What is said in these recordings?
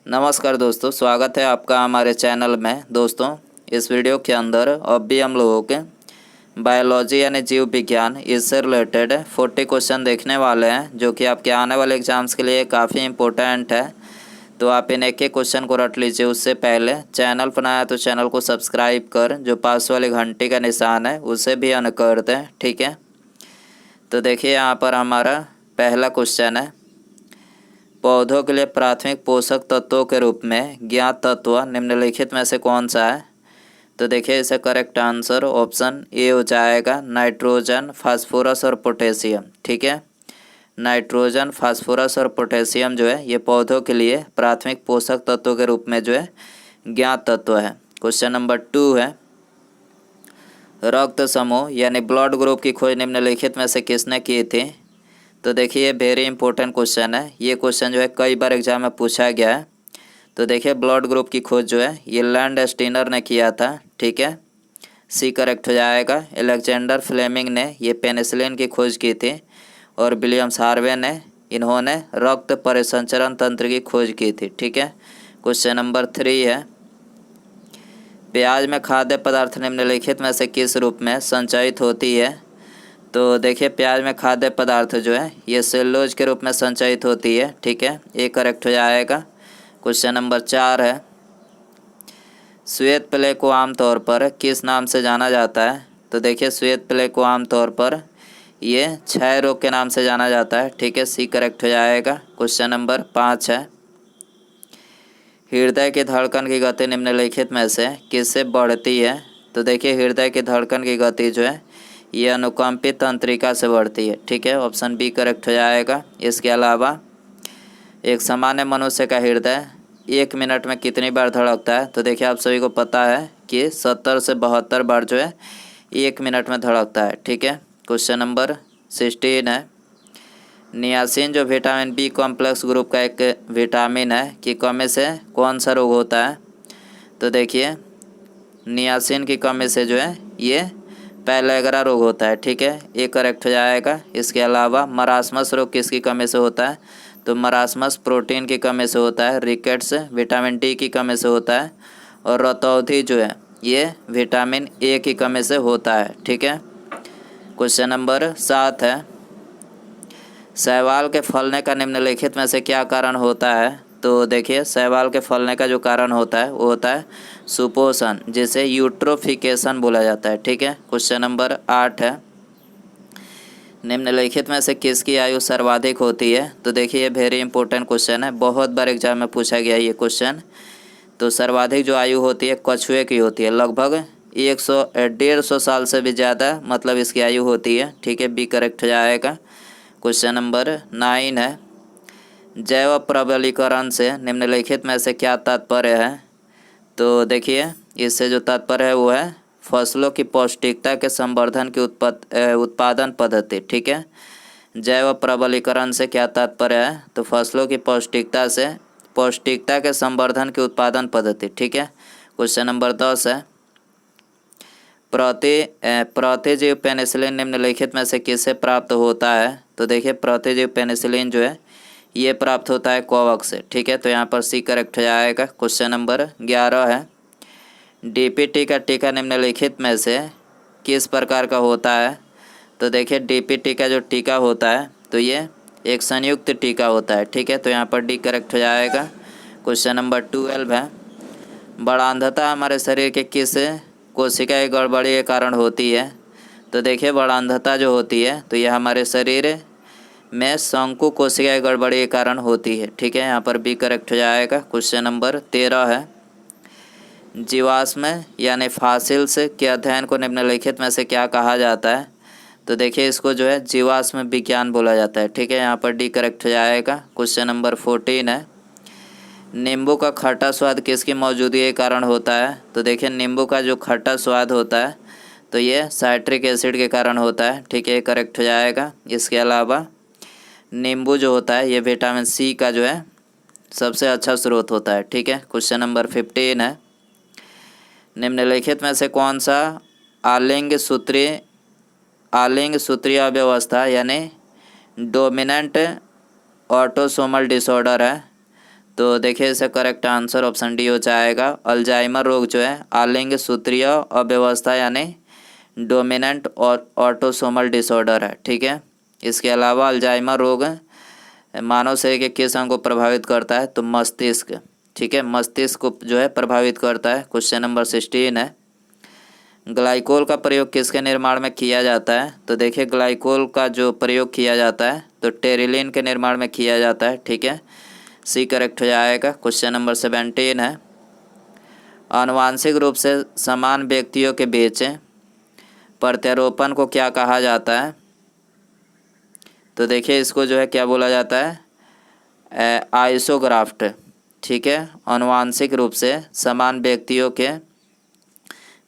नमस्कार दोस्तों, स्वागत है आपका हमारे चैनल में। दोस्तों, इस वीडियो के अंदर अब भी हम लोगों के बायोलॉजी यानी जीव विज्ञान इससे रिलेटेड 40 क्वेश्चन देखने वाले हैं, जो कि आपके आने वाले एग्जाम्स के लिए काफ़ी इम्पोर्टेंट है। तो आप इन एक एक क्वेश्चन को रट लीजिए। उससे पहले चैनल पर नया तो चैनल को सब्सक्राइब कर जो पास वाले घंटे का निशान है उसे भी ऑन कर दें, ठीक है। तो देखिए यहाँ पर हमारा पहला क्वेश्चन है, पौधों के लिए प्राथमिक पोषक तत्वों के रूप में ज्ञात तत्व निम्नलिखित में से कौन सा है। तो देखिए इसका करेक्ट आंसर ऑप्शन ए हो जाएगा, नाइट्रोजन, फास्फोरस और पोटेशियम, ठीक है। नाइट्रोजन, फास्फोरस और पोटेशियम जो है ये पौधों के लिए प्राथमिक पोषक तत्वों के रूप में जो है ज्ञात तत्व है। क्वेश्चन नंबर 2 है, रक्त समूह यानी ब्लड ग्रुप की खोज निम्नलिखित में से किसने की थी। तो देखिए ये वेरी इंपॉर्टेंट क्वेश्चन है। ये क्वेश्चन जो है कई बार एग्जाम में पूछा गया है। तो देखिए ब्लड ग्रुप की खोज जो है ये लैंडस्टीनर ने किया था, ठीक है। सी करेक्ट हो जाएगा। अलेक्जेंडर फ्लेमिंग ने ये पेनिसिलिन की खोज की थी और विलियम्स हार्वे ने इन्होंने रक्त परिसंचरण तंत्र की खोज की थी, ठीक है। क्वेश्चन नंबर 3 है, प्याज में खाद्य पदार्थ निम्नलिखित में से किस रूप में संचयित होती है। तो देखिए प्याज में खाद्य पदार्थ जो है ये सेलुलोज के रूप में संचयित होती है, ठीक है। ये करेक्ट हो जाएगा। क्वेश्चन नंबर 4 है, श्वेत प्लेग को आमतौर पर किस नाम से जाना जाता है। तो देखिए श्वेत प्लेग को आमतौर पर ये क्षय रोग के नाम से जाना जाता है, ठीक है। सी करेक्ट हो जाएगा। क्वेश्चन नंबर 5 है, हृदय की धड़कन की गति निम्नलिखित में से किससे बढ़ती है। तो देखिए हृदय की धड़कन की गति जो है ये अनुकंपित तंत्रिका से बढ़ती है, ठीक है। ऑप्शन बी करेक्ट हो जाएगा। इसके अलावा एक सामान्य मनुष्य का हृदय 1 मिनट में कितनी बार धड़कता है। तो देखिए आप सभी को पता है कि 70 से 72 बार जो है 1 मिनट में धड़कता है, ठीक है। क्वेश्चन नंबर 16 है, नियासिन जो विटामिन बी कॉम्प्लेक्स ग्रुप का एक विटामिन है की कमी से कौन सा रोग होता है। तो देखिए नियासिन की कमी से जो है ये पेलेग्रा रोग होता है, ठीक है। ये करेक्ट हो जाएगा। इसके अलावा मरासमस रोग किसकी कमी से होता है। तो मरासमस प्रोटीन की कमी से होता है, रिकेट्स विटामिन डी की कमी से होता है और रतौंधी जो है ये विटामिन ए की कमी से होता है, ठीक है। क्वेश्चन नंबर 7 है, शैवाल के फलने का निम्नलिखित में से क्या कारण होता है। तो देखिए शैवाल के फलने का जो कारण होता है वो होता है सुपोषण, जिसे यूट्रोफिकेशन बोला जाता है, ठीक है। क्वेश्चन नंबर 8 है, निम्नलिखित में से किसकी आयु सर्वाधिक होती है। तो देखिए ये वेरी इंपॉर्टेंट क्वेश्चन है, बहुत बार एग्जाम में पूछा गया ये क्वेश्चन। तो सर्वाधिक जो आयु होती है कछुए की होती है, लगभग 150 साल से भी ज़्यादा मतलब इसकी आयु होती है, ठीक है। बी करेक्ट हो जाएगा। क्वेश्चन नंबर 9 है, जैव प्रबलीकरण से निम्नलिखित में से क्या तात्पर्य है। तो देखिए इससे जो तात्पर्य है वो है फसलों की पौष्टिकता के संवर्धन की उत्पादन पद्धति, ठीक है। जैव प्रबलीकरण से क्या तात्पर्य है। तो फसलों की पौष्टिकता के संवर्धन की उत्पादन पद्धति, ठीक है। क्वेश्चन नंबर 10 है, प्रतिजीव पेनिसिलिन निम्नलिखित में से किससे प्राप्त होता है। तो देखिए प्रतिजीव पेनिसिलिन जो है ये प्राप्त होता है कोवक से, ठीक है। तो यहाँ पर सी करेक्ट हो जाएगा। क्वेश्चन नंबर 11 है, डीपीटी का टीका निम्नलिखित में से किस प्रकार का होता है। तो देखिए डीपीटी का जो टीका होता है तो ये एक संयुक्त टीका होता है, ठीक है। तो यहाँ पर डी करेक्ट हो जाएगा। क्वेश्चन नंबर 12 है, बाणांधता हमारे शरीर के किस कोशिका की गड़बड़ी के कारण होती है। तो देखिए बाणांधता जो होती है तो यह हमारे शरीर में शंकु कोशिका की गड़बड़ी के कारण होती है, ठीक है। यहाँ पर बी करेक्ट हो जाएगा। क्वेश्चन नंबर 13 है, जीवाश्म यानी फॉसिल्स के अध्ययन को निम्नलिखित में से क्या कहा जाता है। तो देखिए इसको जो है जीवाश्म विज्ञान बोला जाता है, ठीक है। यहाँ पर डी करेक्ट हो जाएगा। क्वेश्चन नंबर 14 है, नींबू का खट्टा स्वाद किसकी मौजूदगी के कारण होता है। तो देखिए नींबू का जो खट्टा स्वाद होता है तो ये साइट्रिक एसिड के कारण होता है, ठीक है। करेक्ट हो जाएगा। इसके अलावा नींबू जो होता है ये विटामिन सी का जो है सबसे अच्छा स्रोत होता है, ठीक है। क्वेश्चन नंबर 15 है, निम्नलिखित में से कौन सा आलिंग सूत्रीय अव्यवस्था यानी डोमिनेंट ऑटोसोमल डिसऑर्डर है। तो देखिए इसका करेक्ट आंसर ऑप्शन डी हो जाएगा। अल्जाइमर रोग जो है आलिंग सूत्रीय अव्यवस्था यानी डोमिनेंट और ऑटोसोमल डिसऑर्डर है। ठीक है, इसके अलावा अल्जाइमर रोग मानव शरीर के किस अंग को प्रभावित करता है? तो मस्तिष्क। ठीक है, मस्तिष्क को जो है प्रभावित करता है। क्वेश्चन नंबर 16 है, ग्लाइकोल का प्रयोग किसके निर्माण में किया जाता है? तो देखिए ग्लाइकोल का जो प्रयोग किया जाता है तो टेरिलिन के निर्माण में किया जाता है। ठीक है, सी करेक्ट हो जाएगा। क्वेश्चन नंबर 17 है, आनुवांशिक रूप से समान व्यक्तियों के बीच प्रत्यारोपण को क्या कहा जाता है? तो देखिए इसको जो है क्या बोला जाता है? आइसोग्राफ्ट। ठीक है, आनुवांशिक रूप से समान व्यक्तियों के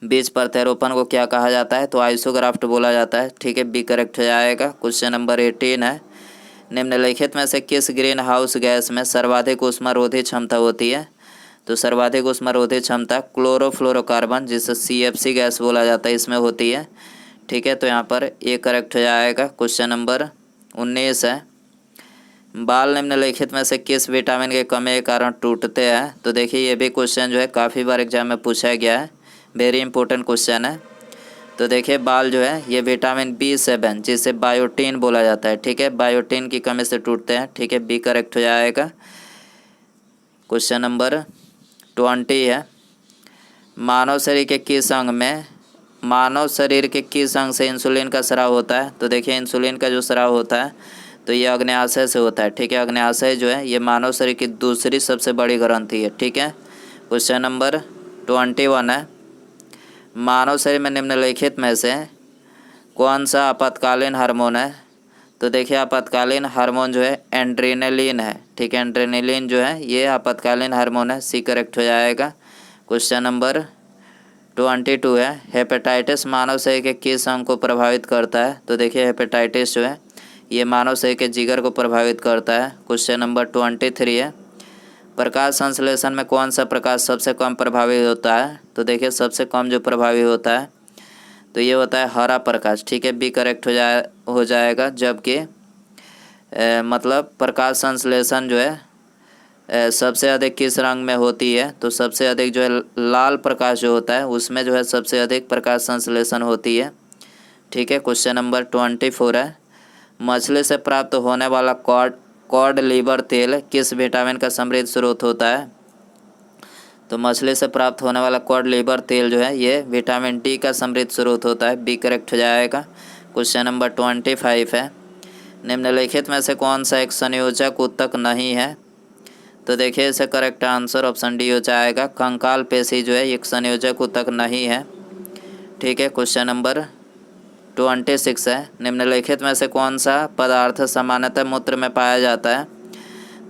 बीच प्रत्यारोपण को क्या कहा जाता है? तो आइसोग्राफ्ट बोला जाता है। ठीक है, बी करेक्ट हो जाएगा। क्वेश्चन नंबर 18 है, निम्नलिखित में से किस ग्रीन हाउस गैस में सर्वाधिक ऊष्मारोधी क्षमता होती है? तो सर्वाधिक ऊष्मारोधी क्षमता क्लोरोफ्लोरोकार्बन जिसे CFC गैस बोला जाता है इसमें होती है। ठीक है, तो यहाँ पर ए करेक्ट हो जाएगा। क्वेश्चन नंबर 19 है, बाल निम्नलिखित में से किस विटामिन के कमी के कारण टूटते हैं? तो देखिए ये भी क्वेश्चन जो है काफ़ी बार एग्जाम में पूछा गया है, वेरी इंपॉर्टेंट क्वेश्चन है। तो देखिए बाल जो है ये विटामिन B7 जिसे बायोटीन बोला जाता है। ठीक है, बायोटीन की कमी से टूटते हैं। ठीक है, बी करेक्ट हो जाएगा। क्वेश्चन नंबर 20 है, मानव शरीर के किस अंग से इंसुलिन का स्राव होता है? तो देखिए इंसुलिन का जो स्राव होता है तो ये अग्न्याशय से होता है। ठीक है, अग्न्याशय जो है ये मानव शरीर की दूसरी सबसे बड़ी ग्रंथि है। ठीक है, क्वेश्चन नंबर 21 है, मानव शरीर में निम्नलिखित में से कौन सा आपातकालीन हार्मोन है? तो देखिए आपातकालीन हार्मोन जो है एड्रेनलिन है। ठीक है, एड्रेनलिन जो है ये आपातकालीन हार्मोन है। सी करेक्ट हो जाएगा। क्वेश्चन नंबर 22 है, हेपेटाइटिस मानव शरीर के किस अंग को प्रभावित करता है? तो देखिए हेपेटाइटिस जो है ये मानव शरीर के जिगर को प्रभावित करता है। क्वेश्चन नंबर 23 है, प्रकाश संश्लेषण में कौन सा प्रकाश सबसे कम प्रभावी होता है? तो देखिए सबसे कम जो प्रभावी होता है तो ये होता है हरा प्रकाश। ठीक है, बी करेक्ट हो जाएगा। जबकि मतलब प्रकाश संश्लेषण जो है सबसे अधिक किस रंग में होती है? तो सबसे अधिक जो है लाल प्रकाश जो होता है उसमें जो है सबसे अधिक प्रकाश संश्लेषण होती है। ठीक है, क्वेश्चन नंबर 24 है, मछली से प्राप्त होने वाला कॉड लीवर तेल किस विटामिन का समृद्ध स्रोत होता है? तो मछली से प्राप्त होने वाला कॉड लीवर तेल जो है ये विटामिन डी का समृद्ध स्रोत होता है। बी करेक्ट हो जाएगा। क्वेश्चन नंबर 25 है, निम्नलिखित में से कौन सा एक संयोजक ऊतक नहीं है? तो देखिए इसे करेक्ट आंसर ऑप्शन डी हो जाएगा। कंकाल पेशी जो है एक संयोजक ऊतक नहीं है। ठीक है, क्वेश्चन नंबर 26 है, निम्नलिखित में से कौन सा पदार्थ सामान्यतः मूत्र में पाया जाता है?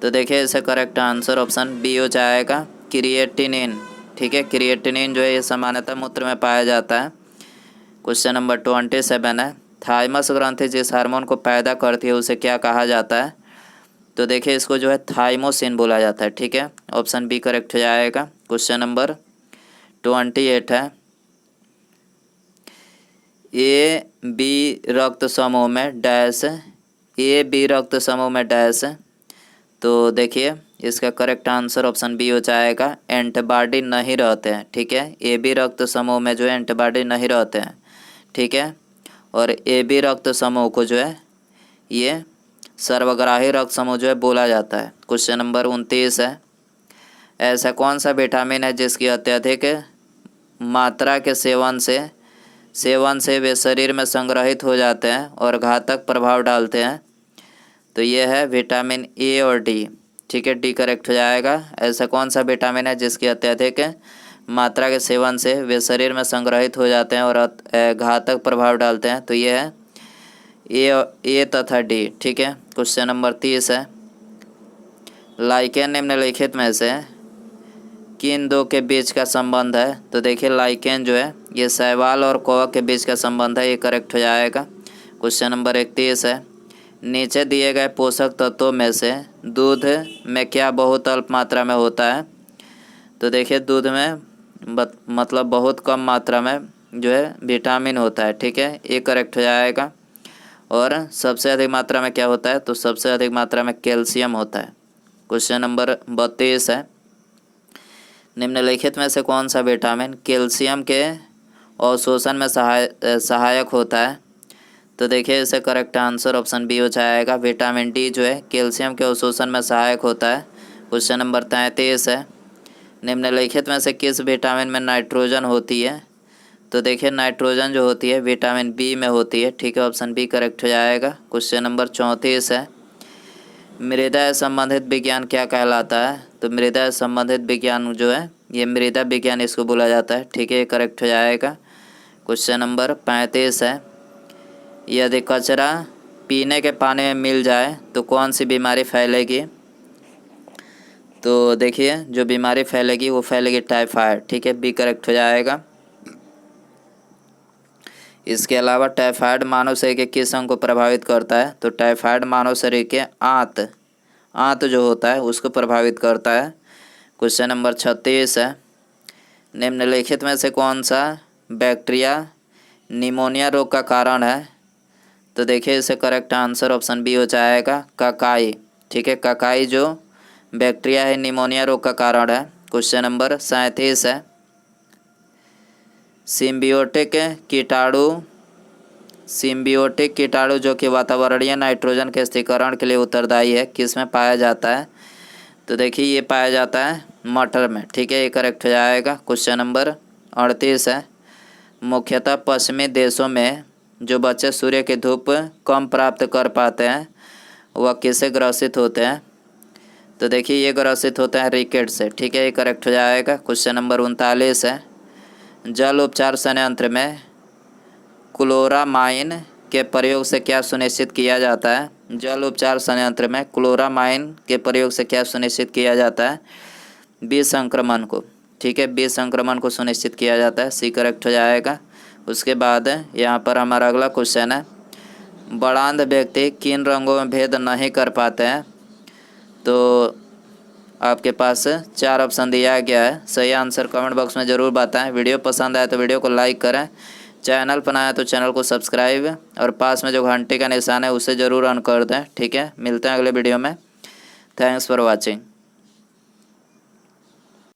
तो देखिए इसे करेक्ट आंसर ऑप्शन बी हो जाएगा, क्रिएटिनिन। ठीक है, क्रिएटिनिन जो है ये सामान्यतः मूत्र में पाया जाता है। क्वेश्चन नंबर 27 है, थाइमस ग्रंथि जिस हार्मोन को पैदा करती है उसे क्या कहा जाता है? तो देखिए इसको जो है थाइमोसिन बोला जाता है। ठीक है, ऑप्शन बी करेक्ट हो जाएगा। क्वेश्चन नंबर 28 है, ए बी रक्त समूह में डैश। तो देखिए इसका करेक्ट आंसर ऑप्शन बी हो जाएगा, एंटीबॉडी नहीं रहते हैं। ठीक है, ए बी रक्त समूह में जो है एंटीबॉडी नहीं रहते हैं। ठीक है, और ए बी रक्त समूह को जो है ये सर्वग्राही रक्त समूह जो है बोला जाता है। क्वेश्चन नंबर 29 है, ऐसा कौन सा विटामिन है जिसकी अत्यधिक मात्रा के सेवन से वे शरीर में संग्रहित हो जाते हैं और घातक प्रभाव डालते हैं? तो ये है विटामिन ए और डी। ठीक है, डी करेक्ट हो जाएगा। ऐसा कौन सा विटामिन है जिसकी अत्यधिक मात्रा के सेवन से वे शरीर में संग्रहित हो जाते हैं और घातक प्रभाव डालते हैं? तो ये है ए तथा डी। ठीक है, क्वेश्चन नंबर 30 है, लाइकेन निम्नलिखित में से किन दो के बीच का संबंध है? तो देखिए लाइकेन जो है ये शैवाल और कवक के बीच का संबंध है। ये करेक्ट हो जाएगा। क्वेश्चन नंबर 31 है, नीचे दिए गए पोषक तत्वों में से दूध में क्या बहुत अल्प मात्रा में होता है? तो देखिए दूध में मतलब बहुत कम मात्रा में जो है विटामिन होता है। ठीक है, ये करेक्ट हो जाएगा। और सबसे अधिक मात्रा में क्या होता है? तो सबसे अधिक मात्रा में कैल्शियम होता है। क्वेश्चन नंबर 32 है, निम्नलिखित में से कौन सा विटामिन कैल्शियम के अवशोषण में सहायक होता है? तो देखिए इसे करेक्ट आंसर ऑप्शन बी हो जाएगा, विटामिन डी जो है कैल्शियम के अवशोषण में सहायक होता है। क्वेश्चन नंबर 33 है, निम्नलिखित में से किस विटामिन में नाइट्रोजन होती है? तो देखिए नाइट्रोजन जो होती है विटामिन बी में होती है, ठीक है, ऑप्शन बी करेक्ट हो जाएगा। क्वेश्चन नंबर 34 है, मृदा संबंधित विज्ञान क्या कहलाता है? तो मृदा संबंधित विज्ञान जो है ये मृदा विज्ञान इसको बोला जाता है, ठीक है, करेक्ट हो जाएगा। क्वेश्चन नंबर 35 है, यदि कचरा पीने के पानी में मिल जाए तो कौन सी बीमारी फैलेगी? तो देखिए जो बीमारी फैलेगी वो फैलेगी टाइफाइड, ठीक है, बी करेक्ट हो जाएगा। इसके अलावा टाइफाइड मानव शरीर के किस अंग को प्रभावित करता है? तो टाइफाइड मानव शरीर के आंत जो होता है उसको प्रभावित करता है। क्वेश्चन नंबर 36 है, निम्नलिखित में से कौन सा बैक्टीरिया निमोनिया रोग का कारण है? तो देखिए इसे करेक्ट आंसर ऑप्शन बी हो जाएगा, ककाई, ठीक है, ककाई जो बैक्टीरिया है निमोनिया रोग का कारण है। क्वेश्चन नंबर 37 है, सिम्बियोटिक कीटाणु जो कि वातावरणीय नाइट्रोजन के स्थिरीकरण के लिए उत्तरदायी है किस में पाया जाता है? तो देखिए ये पाया जाता है मटर में, ठीक है, ये करेक्ट हो जाएगा। क्वेश्चन नंबर 38 है, मुख्यतः पश्चिमी देशों में जो बच्चे सूर्य की धूप कम प्राप्त कर पाते हैं वह किससे ग्रसित होते हैं? तो देखिए ये ग्रसित होता है रिकेट से, ठीक है, ये करेक्ट हो जाएगा। क्वेश्चन नंबर 39 है, जल उपचार संयंत्र में क्लोरामाइन के प्रयोग से क्या सुनिश्चित किया जाता है? जल उपचार संयंत्र में क्लोरामाइन के प्रयोग से क्या सुनिश्चित किया जाता है? बीज संक्रमण को, ठीक है, बीज संक्रमण को सुनिश्चित किया जाता है, सी करेक्ट हो जाएगा। उसके बाद यहाँ पर हमारा अगला क्वेश्चन है, बड़ांध व्यक्ति किन रंगों में भेद नहीं कर पाते हैं? तो आपके पास 4 ऑप्शन दिया गया है, सही आंसर कमेंट बॉक्स में ज़रूर बताएं। वीडियो पसंद आए तो वीडियो को लाइक करें, चैनल पर नया तो चैनल को सब्सक्राइब और पास में जो घंटे का निशान है उसे ज़रूर ऑन कर दें, ठीक है। मिलते हैं अगले वीडियो में, थैंक्स फॉर वॉचिंग।